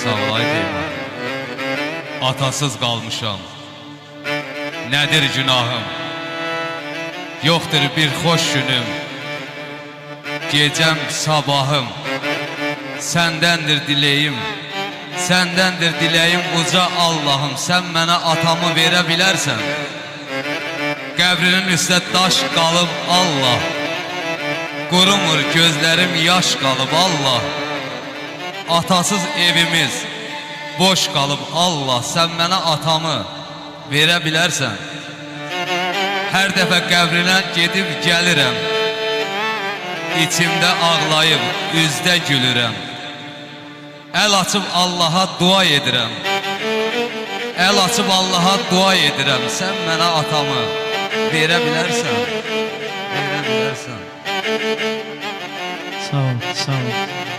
Sağ olay deyim. Atasız qalmışam. Nədir günahım? Yoxdur bir xoş günüm. Gecəm, sabahım. Səndəndir diləyim. Səndəndir diləyim uca Allahım. Sən mənə atamı verə bilərsən. Qəbrinin üstə daş qalıb Allah. Qurumur gözlərim yaş qalıb Allah. Atasız evimiz boş qalıb Allah. Sən mənə atamı verə bilərsən. Hər dəfə qəbrinə gedib gəlirəm. İçimdə ağlayıb üzdə gülürəm. Əl açıb Allaha dua edirəm. Əl açıb Allaha dua edirəm. Sən mənə atamı verə bilərsən. Verə bilərsən. Sağ ol, sağ ol.